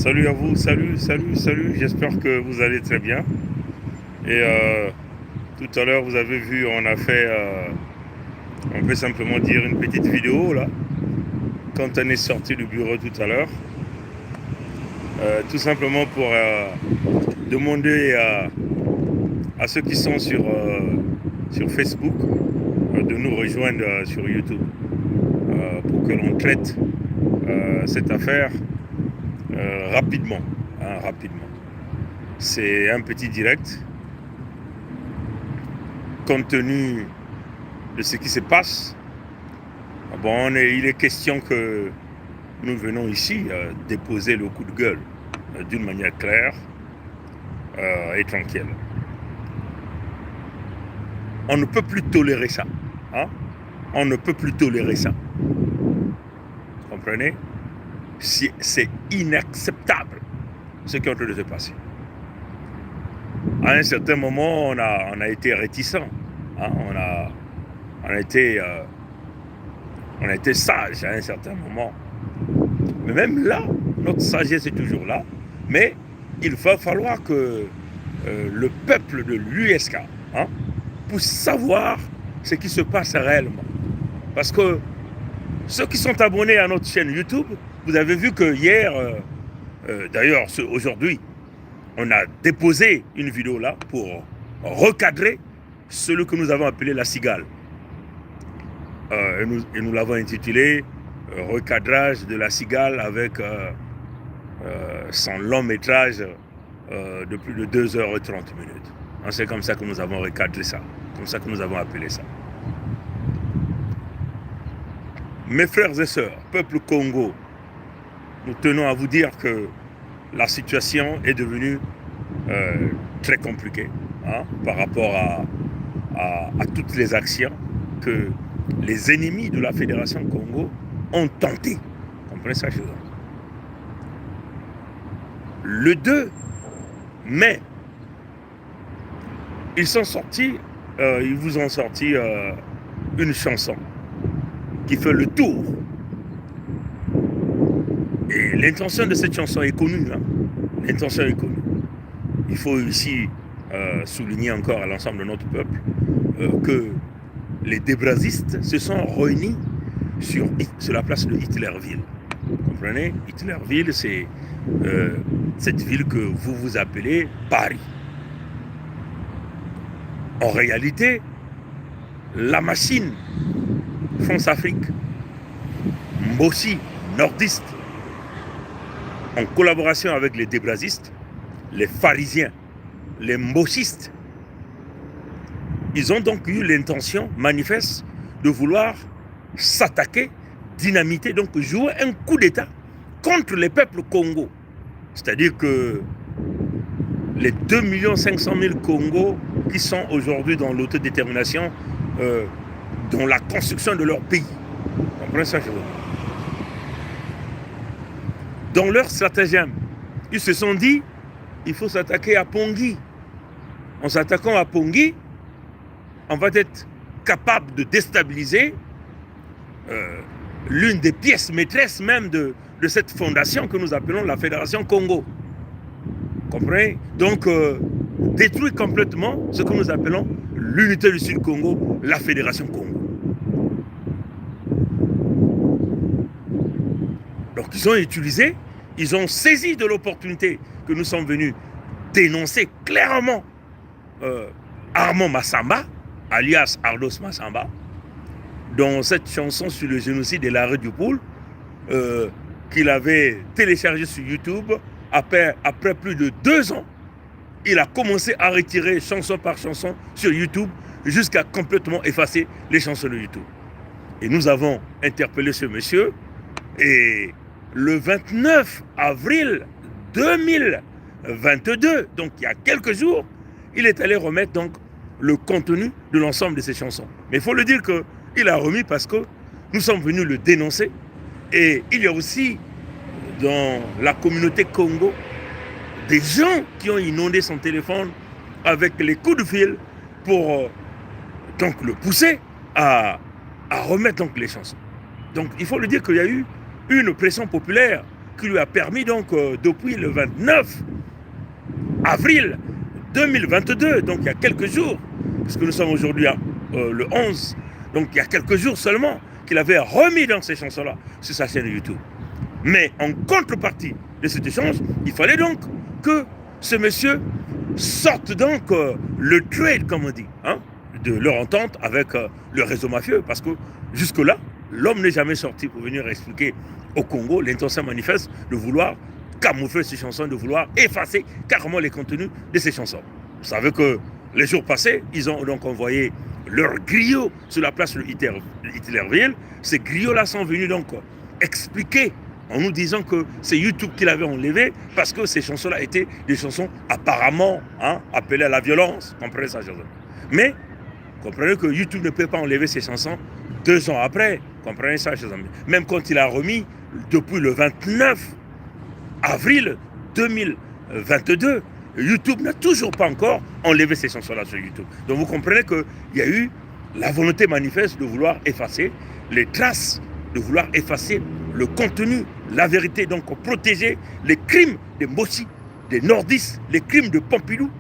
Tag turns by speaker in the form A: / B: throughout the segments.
A: Salut à vous, salut. J'espère que vous allez très bien. Et tout à l'heure, vous avez vu, on a fait, on peut simplement dire une petite vidéo là, quand on est sorti du bureau tout à l'heure. Tout simplement pour demander à ceux qui sont sur Facebook de nous rejoindre sur YouTube pour que l'on traite cette affaire rapidement, rapidement. C'est un petit direct compte tenu de ce qui se passe. Bon, il est question que nous venons ici déposer le coup de gueule d'une manière claire et tranquille. On ne peut plus tolérer ça. Hein? On ne peut plus tolérer ça. Vous comprenez? C'est inacceptable ce qui est en train de se passer. À un certain moment, on a été réticents. Hein? On a été sage à un certain moment. Mais même là, notre sagesse est toujours là. Mais il va falloir que le peuple de l'USK puisse savoir ce qui se passe réellement. Parce que ceux qui sont abonnés à notre chaîne YouTube, vous avez vu que hier, d'ailleurs aujourd'hui, on a déposé une vidéo là pour recadrer celui que nous avons appelé la cigale. Et nous l'avons intitulé Recadrage de la cigale avec son long métrage de plus de 2h30. C'est comme ça que nous avons recadré ça, comme ça que nous avons appelé ça. Mes frères et sœurs, peuple Congo, nous tenons à vous dire que la situation est devenue très compliquée par rapport à toutes les actions que les ennemis de la Fédération Congo ont tenté. Vous comprenez ça, chose? Le 2 mai, ils vous ont sorti une chanson qui fait le tour. Et l'intention de cette chanson est connue. L'intention est connue. Il faut ici souligner encore à l'ensemble de notre peuple que les débrasistes se sont réunis sur la place de Hitlerville. Vous comprenez? Hitlerville, c'est cette ville que vous appelez Paris. En réalité, la machine France-Afrique, Mbossi, nordiste, en collaboration avec les débrasistes, les pharisiens, les mbossistes, ils ont donc eu l'intention manifeste de vouloir s'attaquer, dynamiter, donc jouer un coup d'État contre les peuples Congo. C'est-à-dire que les 2 500 000 Congos qui sont aujourd'hui dans l'autodétermination, dans la construction de leur pays. Vous comprenez ça, je veux dire? Dans leur stratagème, ils se sont dit, il faut s'attaquer à Pongui. En s'attaquant à Pongui, on va être capable de déstabiliser l'une des pièces maîtresses même de cette fondation que nous appelons la Fédération Congo. Vous comprenez? Donc, détruire complètement ce que nous appelons l'unité du Sud-Congo, la Fédération Congo. Donc, ils ont saisi de l'opportunité que nous sommes venus dénoncer clairement Armand Massamba, alias Ardos Massamba, dans cette chanson sur le génocide et l'arrêt du pôle, qu'il avait téléchargé sur YouTube. Après plus de 2 ans, il a commencé à retirer chanson par chanson sur YouTube jusqu'à complètement effacer les chansons de YouTube. Et nous avons interpellé ce monsieur et le 29 avril 2022, donc il y a quelques jours, il est allé remettre donc le contenu de l'ensemble de ces chansons. Mais il faut le dire qu'il a remis parce que nous sommes venus le dénoncer. Et il y a aussi dans la communauté Congo des gens qui ont inondé son téléphone avec les coups de fil pour donc le pousser à remettre donc les chansons. Donc il faut le dire qu'il y a eu une pression populaire qui lui a permis donc depuis le 29 avril 2022, donc il y a quelques jours, parce que nous sommes aujourd'hui le 11, donc il y a quelques jours seulement, qu'il avait remis dans ces chansons-là sur sa chaîne YouTube. Mais en contrepartie de cet échange, il fallait donc que ce monsieur sorte donc le trade, comme on dit, hein, de leur entente avec le réseau mafieux, parce que jusque-là, l'homme n'est jamais sorti pour venir expliquer au Congo l'intention manifeste de vouloir camoufler ces chansons, de vouloir effacer carrément les contenus de ces chansons. Vous savez que les jours passés, ils ont donc envoyé leurs griots sur la place de Hitlerville. Ces griots-là sont venus donc expliquer en nous disant que c'est YouTube qui l'avait enlevé parce que ces chansons-là étaient des chansons apparemment appelées à la violence. Comprenez ça, chers amis. Mais comprenez que YouTube ne peut pas enlever ces chansons 2 ans après. Comprenez ça, chers amis. Même quand il a remis depuis le 29 avril 2022, YouTube n'a toujours pas encore enlevé ces chansons-là sur YouTube. Donc vous comprenez qu'il y a eu la volonté manifeste de vouloir effacer les traces, de vouloir effacer le contenu, la vérité, donc protéger les crimes des Mbossi, des Nordistes, les crimes de Pompidou,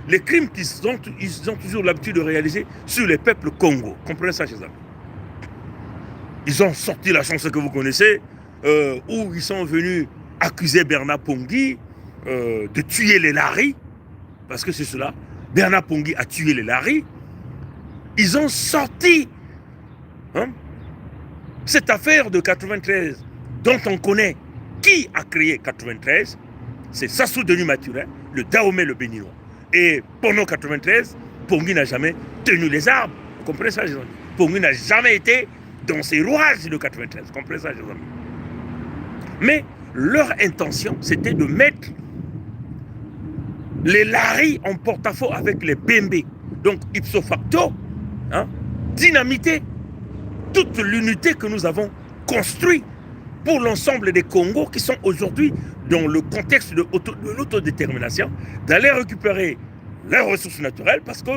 A: les crimes qu'ils ont toujours l'habitude de réaliser sur les peuples Congo. Comprenez ça, chers amis. Ils ont sorti la chanson que vous connaissez, où ils sont venus accuser Bernard Pongui de tuer les Laris, parce que c'est cela. Bernard Pongui a tué les Laris. Ils ont sorti cette affaire de 93 dont on connaît qui a créé 93, c'est Sassou Denis Mathurin, le Dahomey le Béninois. Et pendant 93, Pongui n'a jamais tenu les armes. Vous comprenez ça, les amis? Pongui n'a jamais été dans ces rouages de 93. Vous comprenez ça, les amis? Mais leur intention, c'était de mettre les Laris en porte-à-faux avec les Bembe. Donc, ipso facto, dynamiter toute l'unité que nous avons construite pour l'ensemble des Congos qui sont aujourd'hui dans le contexte de l'autodétermination, d'aller récupérer leurs ressources naturelles parce que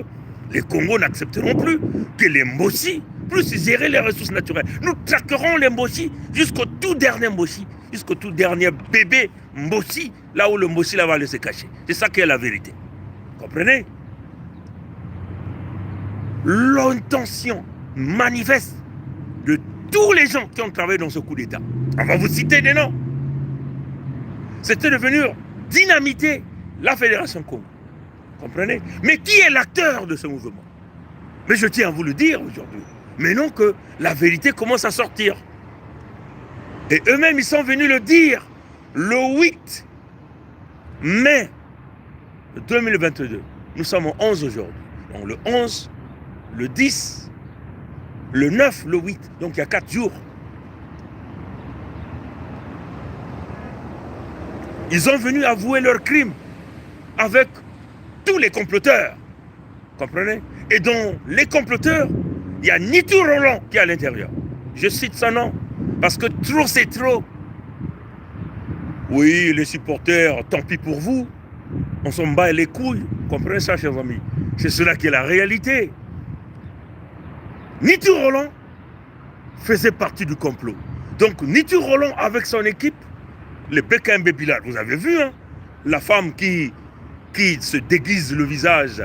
A: les Congos n'accepteront plus que les Mbossi puissent gérer les ressources naturelles. Nous traquerons les Mbossi jusqu'au tout dernier Mbossi, jusqu'au tout dernier bébé Mbossi, là où le Mbossi là va aller se cacher. C'est ça qui est la vérité. Comprenez? L'intention manifeste de tous les gens qui ont travaillé dans ce coup d'État, on va vous citer des noms, c'était de venir dynamiter la Fédération Congo. Comprenez? Mais qui est l'acteur de ce mouvement? Mais je tiens à vous le dire aujourd'hui. Mais non que la vérité commence à sortir. Et eux-mêmes, ils sont venus le dire le 8 mai 2022. Nous sommes au 11 aujourd'hui. Donc le 11, le 10, le 9, le 8. Donc il y a 4 jours. Ils sont venus avouer leurs crimes avec tous les comploteurs. Comprenez? Et dans les comploteurs, il y a Nitou Roland qui est à l'intérieur. Je cite son nom parce que trop c'est trop. Oui, les supporters, tant pis pour vous. On s'en bat les couilles. Comprenez ça, chers amis? C'est cela qui est la réalité. Nitou Roland faisait partie du complot. Donc Nitou Roland avec son équipe, les Bekembe Bilal, vous avez vu, la femme qui se déguise le visage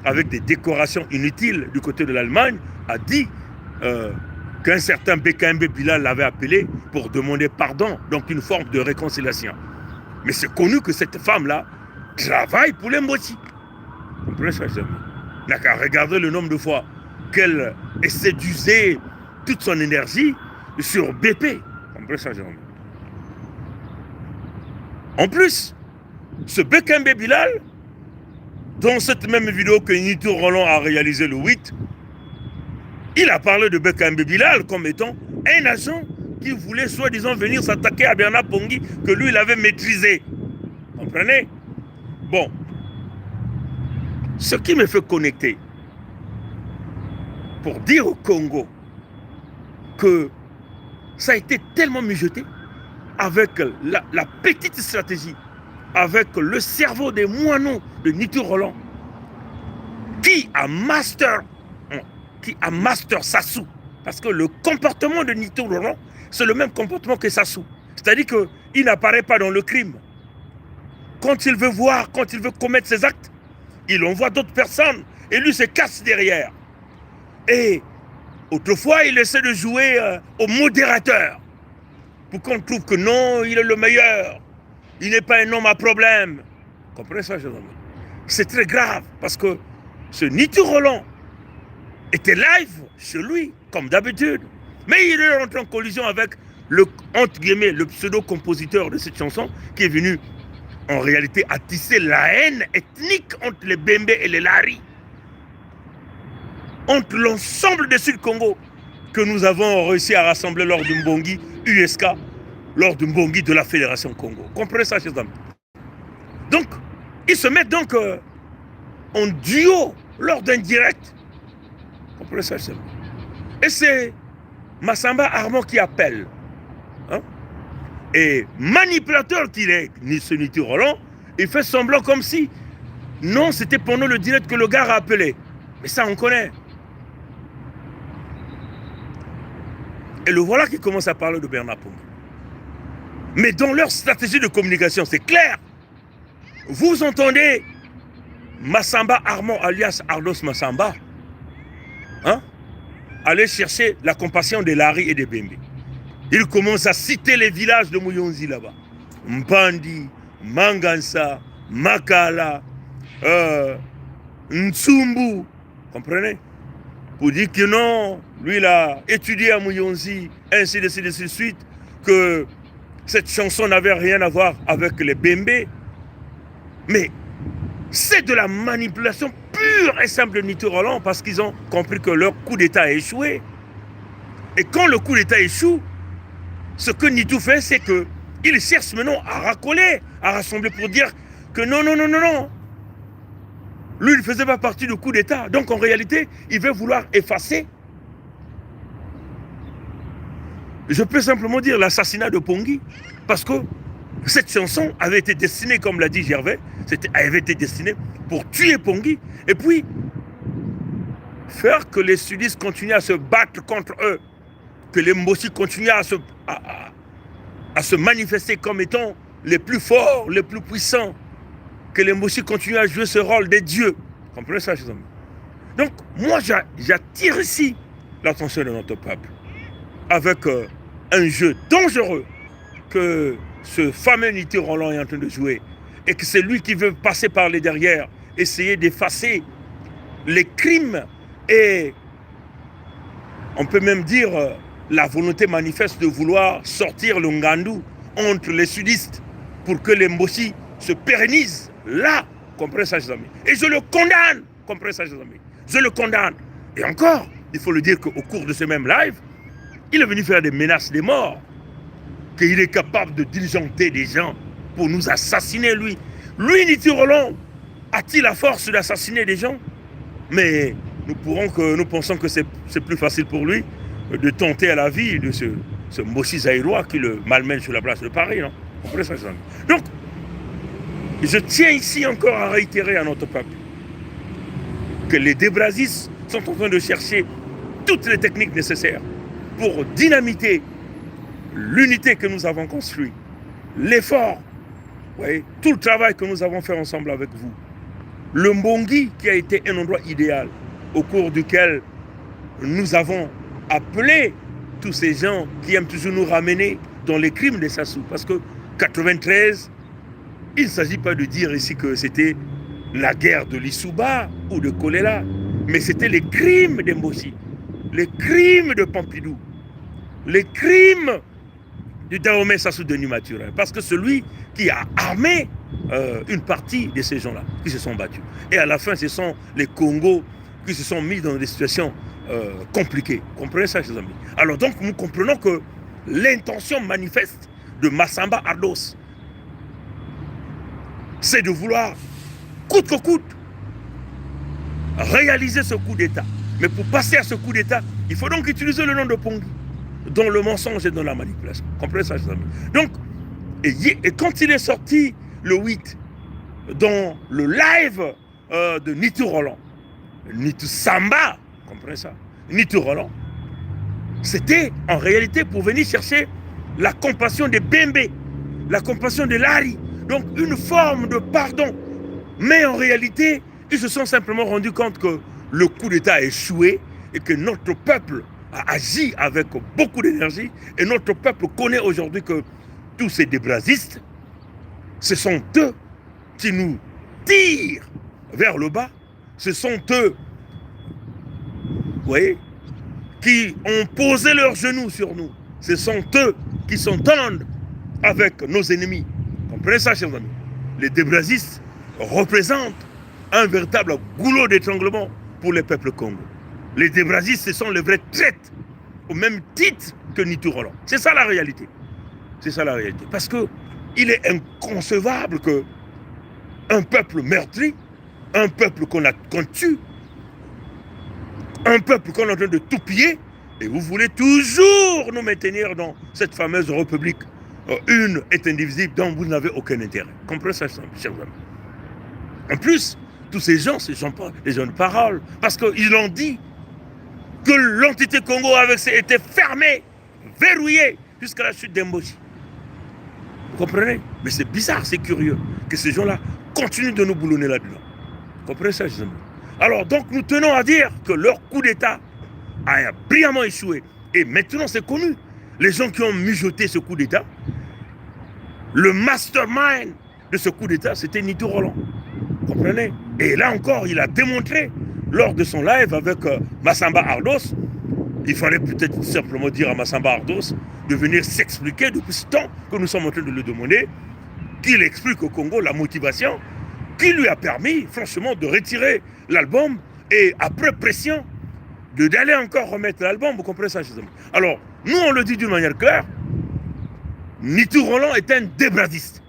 A: avec des décorations inutiles du côté de l'Allemagne, a dit qu'un certain Bekembe Bilal l'avait appelé pour demander pardon, donc une forme de réconciliation. Mais c'est connu que cette femme-là travaille pour les Mbossi. Vous comprenez ça, chers amis? Il n'a qu'à regarder le nombre de fois qu'elle essaie d'user toute son énergie sur BP. Vous comprenez ça, chers amis? En plus, ce Bekembe Bilal, dans cette même vidéo que Nitou Roland a réalisée le 8, il a parlé de Bekembe Bilal comme étant un agent qui voulait soi-disant venir s'attaquer à Bernard Pongui, que lui, il avait maîtrisé. Vous comprenez? Bon. Ce qui me fait connecter pour dire au Congo que ça a été tellement mijoté avec la petite stratégie, avec le cerveau des moineaux de Nitou Roland, qui a master Sassou. Parce que le comportement de Nitou Roland, c'est le même comportement que Sassou. C'est-à-dire il n'apparaît pas dans le crime. Quand il veut voir, quand il veut commettre ses actes, il envoie d'autres personnes et lui se casse derrière. Et autrefois, il essaie de jouer au modérateur pour qu'on trouve que non, il est le meilleur. Il n'est pas un homme à problème. Vous comprenez ça, jeune homme? C'est très grave parce que ce Nitu Roland était live chez lui, comme d'habitude. Mais il est rentré en collision avec le, entre guillemets, le pseudo-compositeur de cette chanson qui est venu en réalité à tisser la haine ethnique entre les Bembe et les Lari. Entre l'ensemble des Sud-Congo que nous avons réussi à rassembler lors du Mbongi USK, lors du Mbongi de la Fédération Congo. Comprenez ça, chers amis? Donc, ils se mettent donc en duo lors d'un direct. Comprenez ça, chers amis? Et c'est Massamba Armand qui appelle. Hein? Et manipulateur qu'il est, ce Nitu Roland, il fait semblant comme si, non, c'était pendant le direct que le gars a appelé. Mais ça, on connaît. Et le voilà qui commence à parler de Bernard Pongui. Mais dans leur stratégie de communication, c'est clair. Vous entendez Massamba Armand alias Ardos Massamba, hein, aller chercher la compassion des Lari et des Bembe. Il commence à citer les villages de Muyonzi là-bas. Mpandi, Mangansa, Makala, Ntsumbu. Comprenez? Pour dire que non, lui il a étudié à Muyonzi, ainsi de suite, que cette chanson n'avait rien à voir avec les Bembe. Mais c'est de la manipulation pure et simple de Nitu Roland parce qu'ils ont compris que leur coup d'État a échoué. Et quand le coup d'État échoue, ce que Nitu fait, c'est qu'il cherche maintenant à racoler, à rassembler pour dire que non, non, non, non, non. Lui, il ne faisait pas partie du coup d'État. Donc, en réalité, il veut vouloir effacer. Je peux simplement dire l'assassinat de Pongui. Parce que cette chanson avait été destinée, comme l'a dit Gervais, avait été destinée pour tuer Pongui. Et puis, faire que les sudistes continuent à se battre contre eux. Que les Mbossi continuent à se manifester comme étant les plus forts, les plus puissants. Que les Mbossi continuent à jouer ce rôle des dieux. Vous comprenez ça, chers amis? Donc, moi, j'attire ici l'attention de notre peuple avec un jeu dangereux que ce fameux Nitu Roland est en train de jouer et que c'est lui qui veut passer par les derrière, essayer d'effacer les crimes et on peut même dire la volonté manifeste de vouloir sortir le Ngandou entre les sudistes pour que les Mbossi se pérennisent là. Comprenez ça, chers amis? Et je le condamne. Comprenez ça, chers amis? Je le condamne. Et encore, il faut le dire qu'au cours de ce même live, il est venu faire des menaces de mort. Qu'il est capable de diligenter des gens pour nous assassiner, lui. Lui, Nitu Roland, a-t-il la force d'assassiner des gens? Mais nous pensons que c'est plus facile pour lui de tenter à la vie de ce Mbossi Zaïrois qui le malmène sur la place de Paris. Non? Vous comprenez ça, chers amis? Donc, je tiens ici encore à réitérer à notre peuple que les débrasistes sont en train de chercher toutes les techniques nécessaires pour dynamiter l'unité que nous avons construite, l'effort, tout le travail que nous avons fait ensemble avec vous. Le Mbongi qui a été un endroit idéal au cours duquel nous avons appelé tous ces gens qui aiment toujours nous ramener dans les crimes des Sassou. Parce que 93, il ne s'agit pas de dire ici que c'était la guerre de l'Issouba ou de Kolela, mais c'était les crimes des Mbossi, les crimes de Pompidou, les crimes du Dahomey Sassou Denis Mathurin. Parce que celui qui a armé une partie de ces gens-là qui se sont battus. Et à la fin, ce sont les Congos qui se sont mis dans des situations compliquées. Vous comprenez ça, chers amis? Alors donc, nous comprenons que l'intention manifeste de Massamba Ardos, c'est de vouloir, coûte que coûte, réaliser ce coup d'État. Mais pour passer à ce coup d'État, il faut donc utiliser le nom de Pongui, dans le mensonge et dans la manipulation. Comprenez ça, chers amis? Donc, et quand il est sorti le 8, dans le live de Nitu Roland, Nitu Samba, comprenez ça? Nitu Roland, c'était en réalité pour venir chercher la compassion des Bembe, la compassion de Lari, donc une forme de pardon. Mais en réalité, ils se sont simplement rendus compte que le coup d'État a échoué et que notre peuple a agi avec beaucoup d'énergie et notre peuple connaît aujourd'hui que tous ces débrasistes, ce sont eux qui nous tirent vers le bas, ce sont eux, vous voyez, qui ont posé leurs genoux sur nous, ce sont eux qui s'entendent avec nos ennemis. Comprenez ça, chers amis? Les débrasistes représentent un véritable goulot d'étranglement pour les peuples congolais. Les débrasistes, ce sont les vrais traîtres, au même titre que Nitu Roland. C'est ça la réalité. C'est ça la réalité. Parce qu'il est inconcevable qu'un peuple meurtri, un peuple qu'on tue, un peuple qu'on est en train de tout piller, et vous voulez toujours nous maintenir dans cette fameuse république. Une est indivisible, dont vous n'avez aucun intérêt. Comprenez ça, chers amis. En plus, tous ces gens, les gens de parole, parce qu'ils ont dit que l'entité Congo était fermée, verrouillée, jusqu'à la chute d'Emboshi. Vous comprenez? Mais c'est bizarre, c'est curieux, que ces gens-là continuent de nous boulonner là-dedans. Vous comprenez ça, chers amis? Alors, donc, nous tenons à dire que leur coup d'État a brillamment échoué. Et maintenant, c'est connu. Les gens qui ont mijoté ce coup d'État, le mastermind de ce coup d'État, c'était Nitu Roland. Vous comprenez? Et là encore, il a démontré, lors de son live avec Massamba Ardos, il fallait peut-être simplement dire à Massamba Ardos de venir s'expliquer depuis ce temps que nous sommes en train de le demander, qu'il explique au Congo la motivation qui lui a permis, franchement, de retirer l'album et après pression, d'aller encore remettre l'album. Vous comprenez ça, chers amis? Alors, nous, on le dit d'une manière claire, Nitu Roland est un débradiste.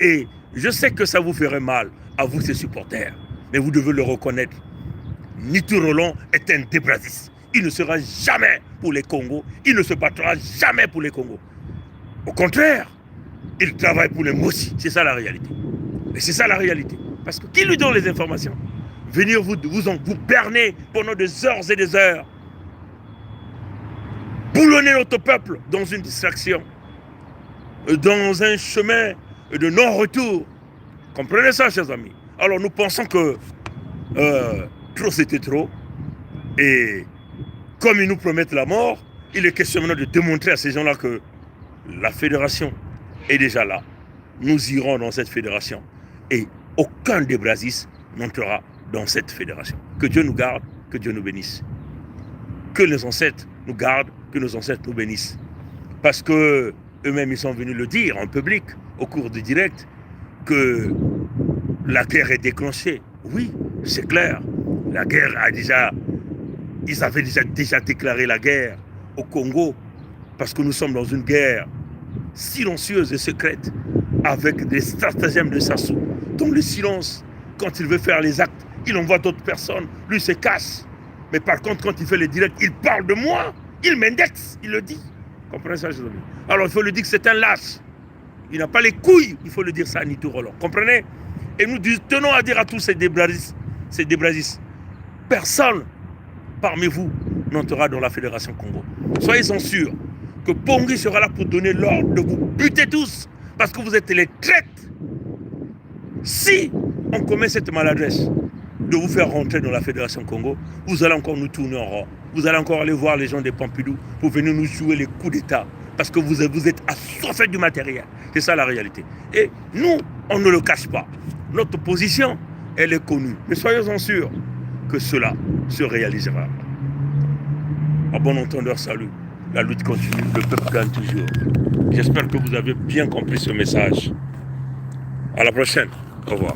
A: Et je sais que ça vous ferait mal, à vous, ses supporters, mais vous devez le reconnaître. Nitu Roland est un débradiste. Il ne sera jamais pour les Congos, il ne se battra jamais pour les Congos. Au contraire, il travaille pour les Mossi. C'est ça la réalité. Et c'est ça la réalité. Parce que qui lui donne les informations? Venir vous berner pendant des heures et des heures. Boulonner notre peuple dans une distraction. Dans un chemin de non-retour. Comprenez ça, chers amis? Alors nous pensons que trop c'était trop. Et comme ils nous promettent la mort, il est question maintenant de démontrer à ces gens-là que la fédération est déjà là. Nous irons dans cette fédération. Et aucun des Brasis n'entrera dans cette fédération. Que Dieu nous garde, que Dieu nous bénisse. Que les ancêtres nous gardent, que nos ancêtres nous bénissent. Parce que eux-mêmes, ils sont venus le dire en public, au cours du direct, que la guerre est déclenchée. Oui, c'est clair. La guerre a déjà... Ils avaient déjà déclaré la guerre au Congo, parce que nous sommes dans une guerre silencieuse et secrète, avec des stratagèmes de Sassou. Dans le silence, quand il veut faire les actes, il envoie d'autres personnes, lui se cache. Mais par contre, quand il fait les directs, il parle de moi, il m'indexe, il le dit. Comprenez ça, chers amis? Alors il faut lui dire que c'est un lâche. Il n'a pas les couilles, il faut le dire ça à Nitu Roland. Comprenez? Et nous tenons à dire à tous ces débrasistes, personne parmi vous n'entrera dans la Fédération Congo. Soyez-en sûrs que Pongi sera là pour donner l'ordre de vous buter tous, parce que vous êtes les traîtres. Si on commet cette maladresse de vous faire rentrer dans la Fédération Congo, vous allez encore nous tourner en rond. Vous allez encore aller voir les gens des Pompidou pour venir nous jouer les coups d'État. Parce que vous êtes assoiffés du matériel. C'est ça la réalité. Et nous, on ne le cache pas. Notre position, elle est connue. Mais soyez-en sûrs que cela se réalisera. À bon entendeur, salut. La lutte continue, le peuple gagne toujours. J'espère que vous avez bien compris ce message. À la prochaine. Au revoir.